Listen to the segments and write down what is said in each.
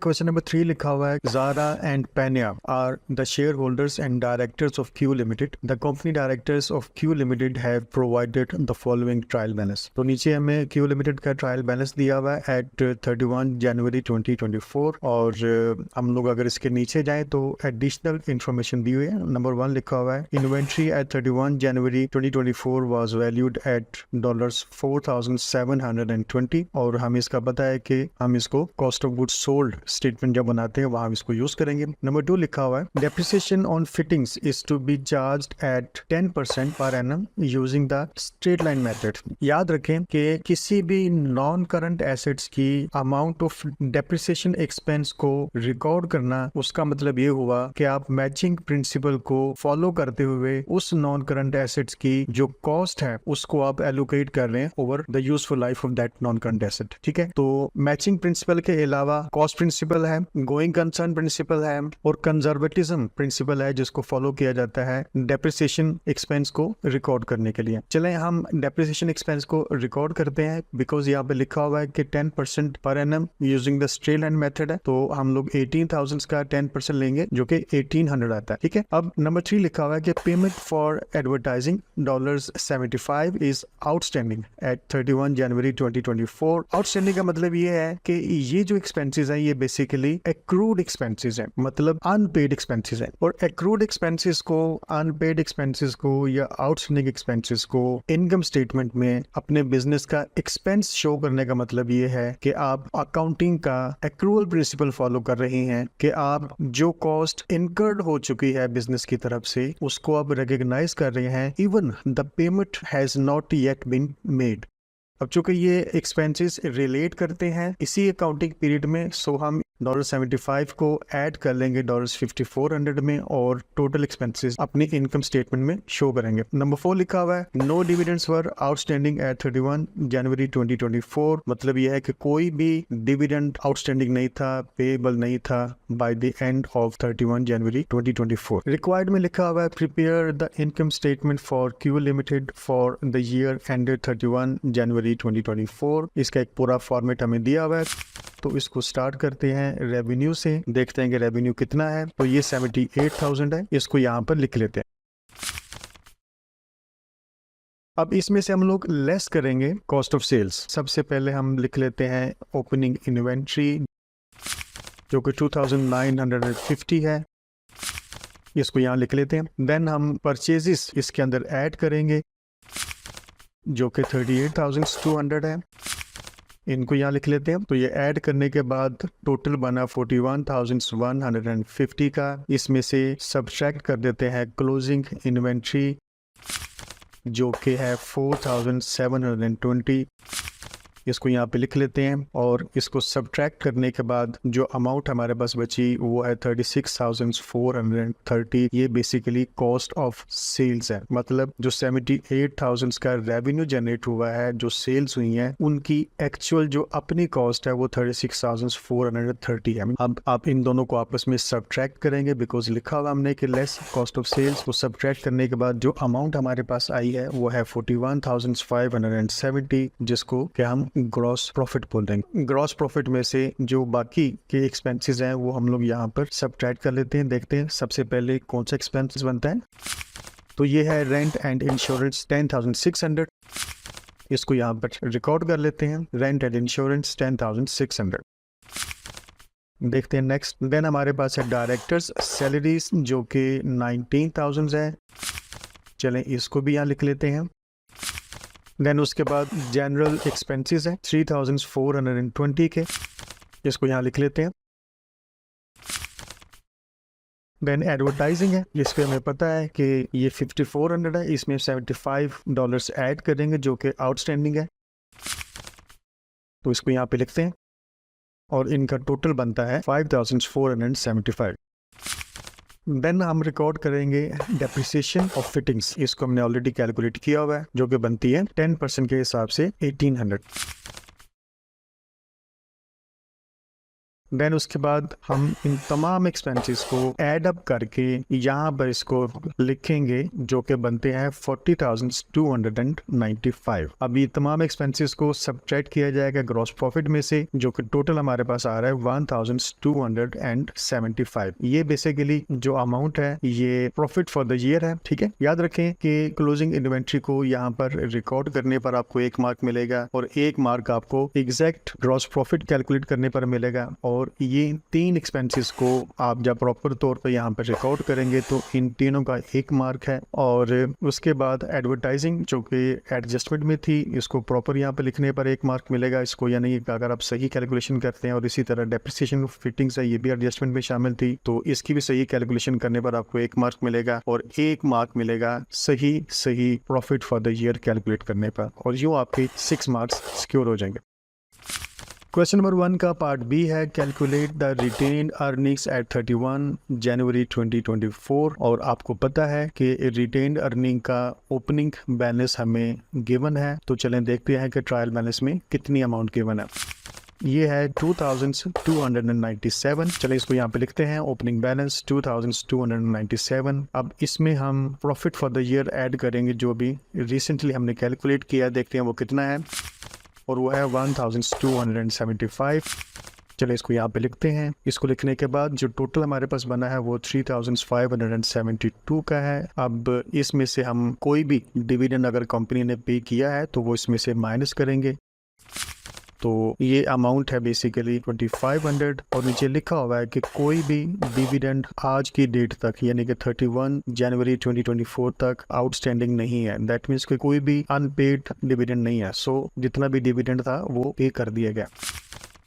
Question number 3 लिखा हुआ है, Zara and Pena are the shareholders and directors of Q Limited. The company directors of Q Limited have provided the following trial balance. तो नीचे हमें Q Limited का trial balance दिया हुआ है at 31 जनवरी 2024 और हम लोग अगर इसके नीचे जाएं तो एडिशनल इंफॉर्मेशन दी हुई है। नंबर 1 लिखा हुआ है, inventory at 31 January 2024 was valued at $4,720 और हमें इसका पता है कि हम इसको cost of goods sold statement जब बनाते हैं वहां इसको यूज करेंगे। नंबर 2 लिखा हुआ है, depreciation on fittings is to be charged at 10% per annum using the straight line method. याद रखें कि किसी भी नॉन करंट एसेट्स की अमाउंट ऑफ डेप्रिसिएशन एक्सपेंस को रिकॉर्ड करना, उसका मतलब ये हुआ कि आप मैचिंग प्रिंसिपल को फॉलो करते हुए उस नॉन करंट एसेट्स की जो कॉस्ट है उसको आप एलोकेट कर रहे हैं over the useful life of that non current asset. ठीक है, तो मैचिंग प्रिंसिपल के अलावा कॉस्ट प्रिंसिपल है, गोइंग कंसर्न प्रिंसिपल है और कंजर्वेटिज्म प्रिंसिपल है जिसको फॉलो किया जाता है डेप्रिसिएशन एक्सपेंस को रिकॉर्ड करने के लिए। चलें हम डेप्रिसिएशन एक्सपेंस को रिकॉर्ड करते हैं बिकॉज यहाँ पे लिखा हुआ है कि 10% per annum using the straight line method है, तो हम लोग 18,000 का 10% लेंगे जो कि 1800 आता है। ठीक है, अब नंबर 3 लिखा हुआ है कि payment for advertising $75 is outstanding at 31 January 2024। Outstanding का मतलब ये है कि ये जो एक्सपेंसेस है ये बेसिकली एक्रूड एक्सपेंसेस है, मतलब अनपेड एक्सपेंसेस है। और एक्रूड एक्सपेंसेस को, अनपेड एक्सपेंसेस को या आउटस्टैंडिंग एक्सपेंसेस को इनकम स्टेटमेंट में अपने बिजनेस का एक्सपेंस शो करने का मतलब ये है कि आप अकाउंटिंग का एक्रूअल प्रिंसिपल फॉलो कर रहे हैं कि आप जो कॉस्ट इनकर्ड हो चुकी है बिजनेस की तरफ से उसको आप रिकॉग्नाइज कर रहे हैं even the payment has not yet been made. अब चूंकि ये एक्सपेंसेस रिलेट करते हैं इसी अकाउंटिंग पीरियड में, सो हम $75 को ऐड कर लेंगे $5,400 में और टोटल एक्सपेंसेस अपनी इनकम स्टेटमेंट में शो करेंगे। नंबर 4 लिखा हुआ है, no dividends were outstanding at 31 January 2024। मतलब यह है कि कोई भी डिविडेंड आउटस्टैंडिंग नहीं था, पेएबल नहीं था by the end of 31 January 2024। Required में लिखा हुआ है, prepare the income statement for Q limited for the year ended 31 January 2024। इसका एक पूरा फॉर्मेट हमें दिया हुआ है, तो इसको स्टार्ट करते हैं रेवेन्यू से, देखते हैं कि रेवेन्यू कितना है। तो ये 78,000 है, इसको यहाँ पर लिख लेते हैं। अब इसमें से हम लोग लेस करेंगे कॉस्ट ऑफ सेल्स। सबसे पहले हम लिख लेते हैं ओपनिंग इन्वेंट्री जो कि 2,950 है, इसको यहाँ लिख लेते हैं। देन हम परचेजेस इसके अंदर ऐड करेंगे जो कि 38,200 है, इनको यहाँ लिख लेते हैं। तो ये ऐड करने के बाद टोटल बना 41,150 का। इसमें से सब्ट्रैक्ट कर देते हैं क्लोजिंग इन्वेंट्री जो कि है 4,720, इसको यहाँ पे लिख लेते हैं। और इसको सब्ट्रैक्ट करने के बाद जो अमाउंट हमारे पास बची वो है 36,430। ये बेसिकली कॉस्ट ऑफ सेल्स है, मतलब जो 78,000 का रेवेन्यू जनरेट हुआ है, जो सेल्स हुई हैं उनकी एक्चुअल जो अपनी कॉस्ट है वो 36,430 है। अब आप इन दोनों को आपस में सब्ट्रैक्ट करेंगे बिकॉज लिखा हुआ हमने कि लेस कॉस्ट ऑफ सेल्स को सब्ट्रैक्ट करने के बाद जो अमाउंट हमारे पास आई है वो है 41,570, जिसको कि हम ग्रॉस प्रॉफिट बोल देंगे। ग्रॉस प्रॉफिट में से जो बाकी के एक्सपेंसेस हैं वो हम लोग यहाँ पर सब्ट्रैक्ट कर लेते हैं। देखते हैं सबसे पहले कौन सा एक्सपेंसेस बनता है। तो ये है रेंट एंड इंश्योरेंस 10,600, इसको यहाँ पर रिकॉर्ड कर लेते हैं। Rent and insurance 10,600। देखते हैं नेक्स्ट। देन हमारे पास है डायरेक्टर्स सैलरीज जो कि 19,000 है, चलें इसको भी यहाँ लिख लेते हैं। देन उसके बाद जनरल एक्सपेंसेस है 3,420 के, इसको यहाँ लिख लेते हैं। देन एडवर्टाइजिंग है, इस पे हमें पता है कि ये 5,400 है, इसमें $75 ऐड करेंगे जो कि आउटस्टैंडिंग है, तो इसको यहाँ पे लिखते हैं और इनका टोटल बनता है 5,475। देन हम रिकॉर्ड करेंगे डेप्रिसिएशन ऑफ फिटिंग्स, इसको हमने ऑलरेडी कैलकुलेट किया हुआ है जो कि बनती है 10% के हिसाब से 1,800। देन उसके बाद हम इन तमाम एक्सपेंसेस को ऐड अप करके यहाँ पर इसको लिखेंगे जो कि बनते हैं 40,295। अब ये तमाम एक्सपेंसेस को सब्ट्रैक्ट किया जाएगा ग्रॉस प्रॉफिट में से, जो कि टोटल हमारे पास आ रहा है 1,275। ये बेसिकली जो अमाउंट है ये प्रॉफिट फॉर द ईयर है। ठीक है, याद रखें कि क्लोजिंग इन्वेंट्री को यहाँ पर रिकॉर्ड करने पर आपको 1 मार्क मिलेगा और 1 मार्क आपको एग्जैक्ट ग्रॉस प्रॉफिट कैलकुलेट करने पर मिलेगा। और ये 3 एक्सपेंसेस को आप जब प्रॉपर तौर पर यहाँ पर रिकॉर्ड करेंगे तो इन तीनों का 1 मार्क है। और उसके बाद एडवर्टाइजिंग जो कि एडजस्टमेंट में थी, इसको प्रॉपर यहाँ पर लिखने पर 1 मार्क मिलेगा इसको, यानी अगर आप सही कैलकुलेशन करते हैं। और इसी तरह डेप्रिसिएशन फिटिंग्स है, ये भी एडजस्टमेंट में शामिल थी, तो इसकी भी सही कैलकुलेशन करने पर आपको 1 मार्क मिलेगा और 1 मार्क मिलेगा सही profit for the year calculate करने पर, और यूँ आपके 6 मार्क्स सिक्योर हो जाएंगे। क्वेश्चन नंबर 1 का पार्ट बी है, calculate the retained earnings at 31 January 2024। और आपको पता है कि रिटेन्ड अर्निंग का ओपनिंग बैलेंस हमें गिवन है, तो चलें देखते हैं कि ट्रायल बैलेंस में कितनी अमाउंट गिवन है। ये है 2,297। चलिए इसको यहाँ पे लिखते हैं, ओपनिंग बैलेंस 2,297। अब इसमें हम profit for the year add करेंगे जो भी रिसेंटली हमने कैलकुलेट किया, देखते हैं वो कितना है, और वो है 1,275। चलिए इसको यहाँ पे लिखते हैं। इसको लिखने के बाद जो टोटल हमारे पास बना है वो 3,572 का है। अब इसमें से हम कोई भी डिविडेंड अगर कंपनी ने पे किया है तो वो इसमें से माइनस करेंगे, तो ये अमाउंट है बेसिकली 2,500। और नीचे लिखा हुआ है कि कोई भी डिविडेंड आज की डेट तक यानी कि 31 जनवरी 2024 तक आउटस्टैंडिंग नहीं है। दैट मीन्स कि कोई भी अनपेड डिविडेंड नहीं है। सो जितना भी डिविडेंड था वो पे कर दिया गया।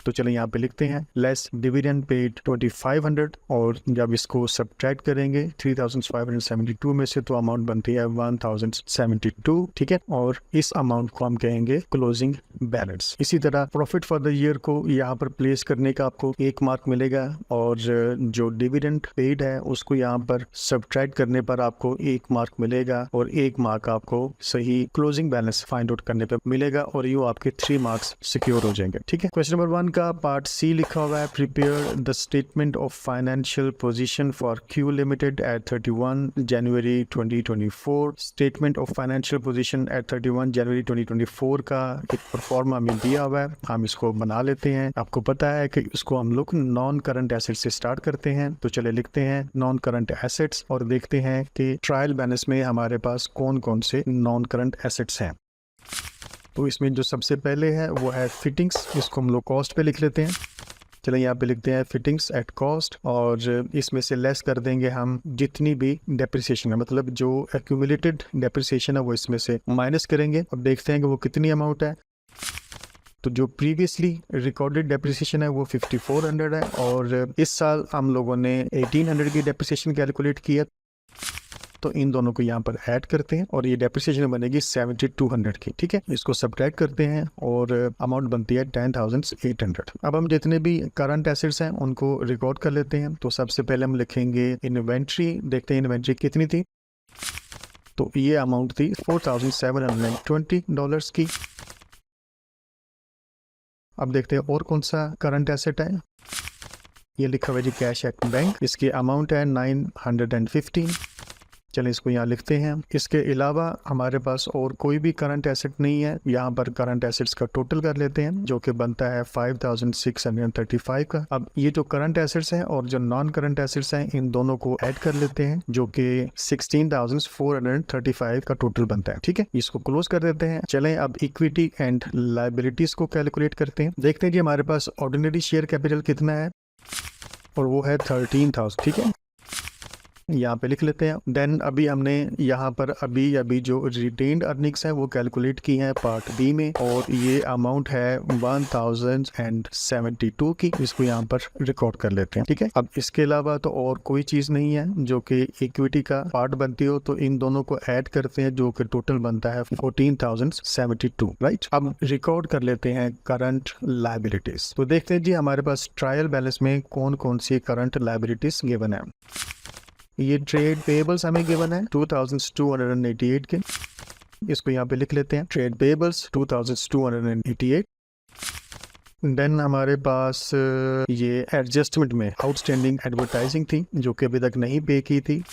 तो चलो यहाँ पे लिखते हैं लेस डिविडेंड पेड 2,500, और जब इसको सब्ट्रैक्ट करेंगे 3,572 में से तो अमाउंट बनती है 1,072। ठीक है, और इस अमाउंट को हम कहेंगे क्लोजिंग बैलेंस। इसी तरह प्रॉफिट फॉर द ईयर को यहाँ पर प्लेस करने का आपको 1 मार्क मिलेगा, और जो डिविडेंड पेड है उसको यहाँ पर सब्ट्रैक्ट करने पर आपको 1 मार्क मिलेगा, और 1 मार्क आपको सही क्लोजिंग बैलेंस फाइंड आउट करने पर मिलेगा, और यूँ आपके 3 मार्क्स सिक्योर हो जाएंगे। ठीक है, क्वेश्चन नंबर 1 का पार्ट सी लिखा हुआ है, prepare the statement of financial position for Q limited at 31 January 2024। Statement of financial position at 31 January 2024 का एक परफॉर्मा में दिया हुआ है, हम इसको बना लेते हैं। आपको पता है कि इसको हम लोग नॉन करंट एसेट्स से स्टार्ट करते हैं, तो चले लिखते हैं नॉन करंट एसेट्स और देखते हैं कि ट्रायल बैलेंस में हमारे पास कौन कौन से नॉन करंट एसेट्स हैं। तो इसमें जो सबसे पहले है वो है फिटिंग्स, इसको हम लोग कॉस्ट पे लिख लेते हैं। चलिए यहाँ पे लिखते हैं फिटिंग्स एट कॉस्ट, और इसमें से लेस कर देंगे हम जितनी भी डेप्रिसिएशन है, मतलब जो एक्यूमुलेटेड डेप्रिसिएशन है वो इसमें से माइनस करेंगे। अब देखते हैं कि वो कितनी अमाउंट है। तो जो प्रीवियसली रिकॉर्डेड डेप्रिसिएशन है वो 5,400 है, और इस साल हम लोगों ने 1,800 की डेप्रिसिएशन कैलकुलेट किया, तो इन दोनों को यहाँ पर ऐड करते हैं और ये डेप्रिसिएशन बनेगी 7,200 की। ठीक है, इसको सब्ट्रैक्ट करते हैं और अमाउंट बनती है 10,800। अब हम जितने भी करंट एसेट्स हैं उनको रिकॉर्ड कर लेते हैं। तो सबसे पहले हम लिखेंगे इन्वेंट्री, देखते हैं इन्वेंट्री कितनी थी। तो ये अमाउंट थी $4,720 की। अब देखते हैं और कौन सा करंट एसेट है। ये लिखा हुआ है जी कैश एट बैंक, इसकी अमाउंट है 915। चलिए इसको यहाँ लिखते हैं। इसके अलावा हमारे पास और कोई भी करंट एसेट नहीं है। यहाँ पर करंट एसेट्स का टोटल कर लेते हैं जो कि बनता है 5,635 का। अब ये जो करंट एसेट्स हैं और जो नॉन करंट एसेट्स हैं इन दोनों को ऐड कर लेते हैं जो कि 16,435 का टोटल बनता है। ठीक है, इसको क्लोज कर देते हैं। चलें अब इक्विटी एंड लायबिलिटीज को कैलकुलेट करते हैं। देखते हैं कि हमारे पास ऑर्डिनरी शेयर कैपिटल कितना है और वो है 13,000। ठीक है, यहाँ पे लिख लेते हैं। देन अभी हमने यहाँ पर अभी जो रिटेन्ड अर्निंग्स है वो कैलकुलेट की है पार्ट बी में, और ये अमाउंट है 1,072 की। इसको यहाँ पर रिकॉर्ड कर लेते हैं। ठीक है, अब इसके अलावा तो और कोई चीज नहीं है जो कि इक्विटी का पार्ट बनती हो, तो इन दोनों को ऐड करते हैं जो कि टोटल बनता है 14,072। राइट, अब रिकॉर्ड कर लेते हैं करंट लायबिलिटीज। तो देखते हैं जी हमारे पास ट्रायल बैलेंस में कौन कौन सी करंट लायबिलिटीज गिवन है। ये ट्रेड पेबल्स हमें गिवन है 2,288 के, इसको यहाँ पे लिख लेते हैं। Trade payables 2,288। देन हमारे पास ये एडजस्टमेंट में आउटस्टैंडिंग एडवर्टाइजिंग थी जो कि अभी तक नहीं पे की थी।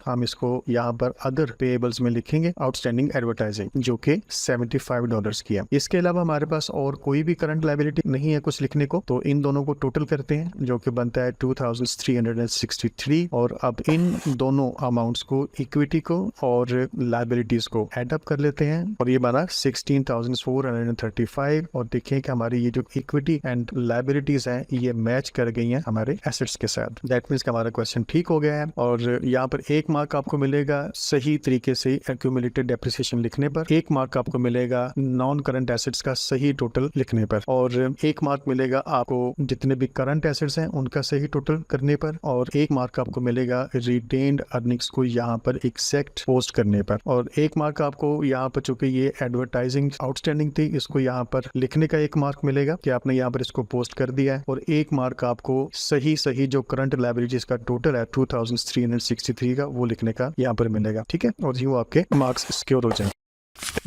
हम इसको यहाँ पर अदर पेएबल्स में लिखेंगे आउटस्टैंडिंग एडवर्टाइजिंग जो कि $75 की है। इसके अलावा हमारे पास और कोई भी करंट लायबिलिटी नहीं है कुछ लिखने को, तो इन दोनों को टोटल करते हैं जो कि बनता है 2363 और अब इन दोनों अमाउंट्स को इक्विटी को और लायबिलिटीज को एड अप कर लेते हैं और ये बना 16,435 और देखें कि हमारी ये जो इक्विटी एंड लायबिलिटीज हैं ये मैच कर गई हैं हमारे एसेट्स के साथ। दैट मीन्स हमारा क्वेश्चन ठीक हो गया है और यहाँ पर एक मार्क आपको मिलेगा सही तरीके से एक्यूमुलेटेड डेप्रिसिएशन लिखने पर, एक मार्क आपको मिलेगा नॉन करंट एसेट्स का सही टोटल लिखने पर और एक मार्क मिलेगा आपको जितने भी करंट एसेट्स हैं उनका सही टोटल करने पर और एक मार्क आपको मिलेगा रिटेन्ड अर्निंग्स को यहाँ पर एग्जैक्ट पोस्ट करने पर और एक मार्क आपको यहाँ पर चूंकि ये एडवर्टाइजिंग आउटस्टैंडिंग थी इसको यहाँ पर लिखने का एक मार्क मिलेगा कि आपने यहाँ पर इसको पोस्ट कर दिया है और एक मार्क आपको सही जो करंट लायबिलिटीज का टोटल है 2363 का वो लिखने का यहाँ पर मिलेगा। ठीक है, और यूँ आपके मार्क्स सिक्योर हो जाएंगे।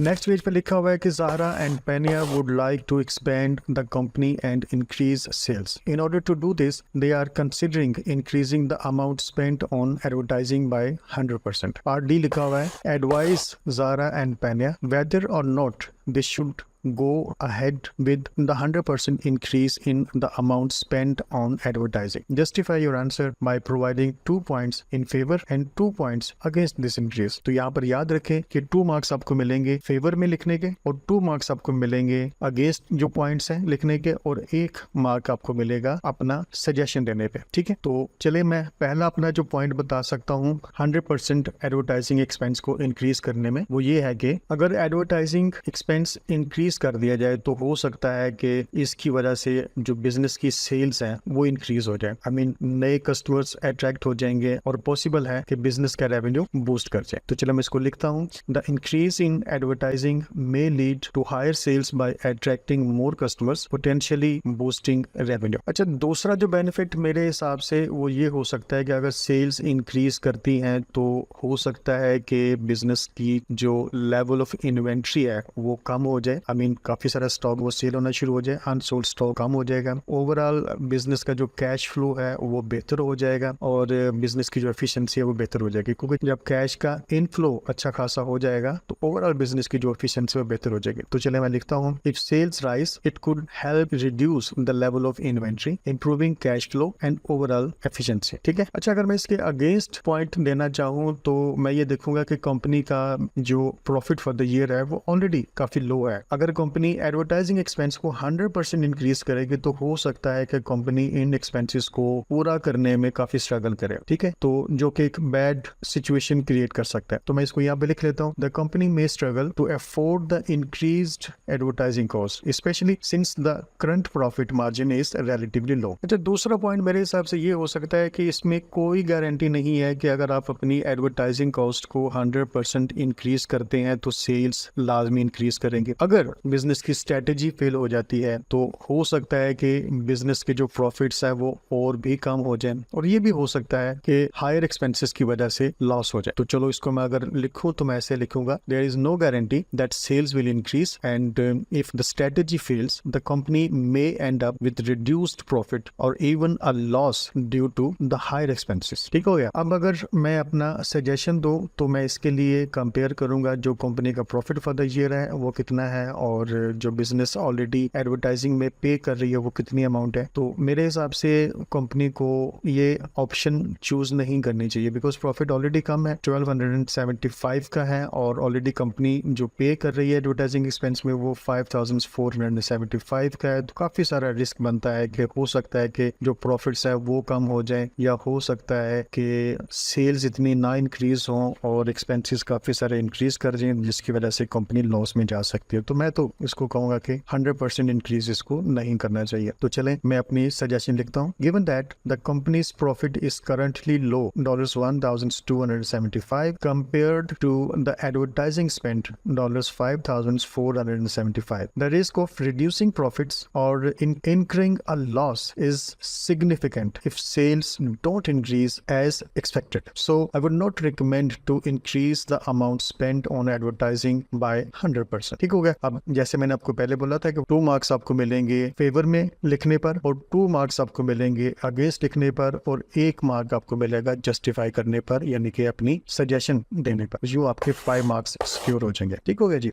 नेक्स्ट पेज पे लिखा हुआ है कि Zara and Penia would like to expand the company and increase sales. In order to do this, they are considering increasing the amount spent on advertising by 100%. Part D लिखा हुआ है advise Zara and Penia whether or not they should go ahead with the 100% increase in the amount spent on advertising. Justify your answer by providing 2 points in favor and 2 points against this increase. तो यहाँ पर याद रखें कि 2 marks आपको मिलेंगे favour में लिखने के और 2 मार्क्स आपको मिलेंगे अगेंस्ट जो पॉइंट्स हैं लिखने के और 1 मार्क आपको मिलेगा अपना सजेशन देने पे। ठीक है, तो चले मैं पहला अपना जो पॉइंट बता सकता हूँ 100% एडवर्टाइजिंग एक्सपेंस को इंक्रीज करने में, वो ये है कि अगर एडवर्टाइजिंग एक्सपेंस इंक्रीज कर दिया जाए तो हो सकता है कि इसकी वजह से जो बिजनेस की सेल्स हैं वो इंक्रीज हो जाए। आई मीन नए कस्टमर्स अट्रैक्ट हो जाएंगे और पॉसिबल है कि बिजनेस का रेवेन्यू बूस्ट कर जाए। तो चलो मैं इसको लिखता हूँ, the increase in advertising may lead to higher sales by attracting more customers potentially boosting revenue. अच्छा, दूसरा जो बेनिफिट मेरे हिसाब से वो ये हो सकता है कि अगर सेल्स इंक्रीज करती हैं तो हो सकता है कि बिजनेस की जो लेवल ऑफ इन्वेंट्री है वो कम हो जाए। आई मीन काफी सारा स्टॉक वो सेल होना शुरू हो जाए, अनसोल्ड स्टॉक कम हो जाएगा, ओवरऑल बिजनेस का जो कैश फ्लो है वो बेहतर हो जाएगा और बिजनेस की जो एफिशिएंसी है वो बेहतर हो जाएगी क्योंकि जब कैश का इनफ्लो अच्छा खासा हो जाएगा तो ओवरऑल बिजनेस की जो एफिशिएंसी है वो बेहतर हो जाएगी। तो चले मैं लिखता हूँ, if sales rise it could help reduce the level of inventory improving cash flow and overall efficiency. ठीक है, अच्छा अगर मैं इसके अगेंस्ट पॉइंट देना चाहूँ तो मैं ये देखूंगा कि कंपनी का जो प्रॉफिट फॉर द ईयर है वो ऑलरेडी काफी लो है। अगर कंपनी एडवर्टाइजिंग एक्सपेंस को 100% इंक्रीज करेगी तो हो सकता है कि कंपनी इन एक्सपेंसेस को पूरा करने में काफी स्ट्रगल करे। ठीक है, तो जो कि एक बैड सिचुएशन क्रिएट कर सकता है। तो मैं इसको यहाँ पे लिख लेता हूँ, the company may struggle to afford the increased advertising cost specially since the current profit margin is relatively low. अच्छा, दूसरा पॉइंट मेरे हिसाब से ये हो सकता है कि इसमें कोई गारंटी नहीं है कि अगर आप अपनी एडवर्टाइजिंग कॉस्ट को 100% इंक्रीज करते हैं तो सेल्स लाजमी इंक्रीज करेंगे। अगर बिजनेस की स्ट्रेटेजी फेल हो जाती है तो हो सकता है कि बिजनेस के जो प्रॉफिट्स है वो और भी कम हो जाए और ये भी हो सकता है कि हायर एक्सपेंसेस की वजह से लॉस हो जाए। तो चलो इसको मैं अगर लिखूं तो मैं ऐसे लिखूंगा, there is no guarantee that sales will increase and if the strategy fails the company may end up with reduced profit और even a loss due to the higher expenses. ठीक हो गया। अब अगर मैं अपना सजेशन दूं तो मैं इसके लिए कंपेयर करूंगा जो कंपनी का प्रॉफिट फॉर द ईयर है वो कितना है और जो बिजनेस ऑलरेडी एडवर्टाइजिंग में पे कर रही है वो कितनी अमाउंट है। तो मेरे हिसाब से कंपनी को ये ऑप्शन चूज नहीं करनी चाहिए बिकॉज प्रॉफिट ऑलरेडी कम है, 1275 का है और ऑलरेडी कंपनी जो पे कर रही है एडवर्टाइजिंग एक्सपेंस में वो 5475 का है। तो काफी सारा रिस्क बनता है कि हो सकता है कि जो प्रॉफिट्स है वो कम हो जाए या हो सकता है कि सेल्स इतनी ना इंक्रीज हो और एक्सपेंसेस काफी सारे इंक्रीज कर जाए जिसकी वजह से कंपनी लॉस में जा सकती है। तो मैं तो इसको कहूंगा कि 100% इंक्रीज इसको नहीं करना चाहिए। तो चलें मैं अपनी सजेशन लिखता हूँ, given that the companies profit is currently low $1,275 compared to the advertising spent $5,475. The risk of reducing profits or incurring a loss is significant if sales don't increase as expected. So I would not recommend to increase the amount spent on advertising by 100%. ठीक हो गया। अब जैसे मैंने आपको पहले बोला था कि 2 मार्क्स आपको मिलेंगे फेवर में लिखने पर और 2 मार्क्स आपको मिलेंगे अगेंस्ट लिखने पर और 1 मार्क आपको मिलेगा जस्टिफाई करने पर, यानी कि अपनी सजेशन देने पर। यूँ आपके 5 मार्क्स सिक्योर हो जाएंगे। ठीक हो गया जी।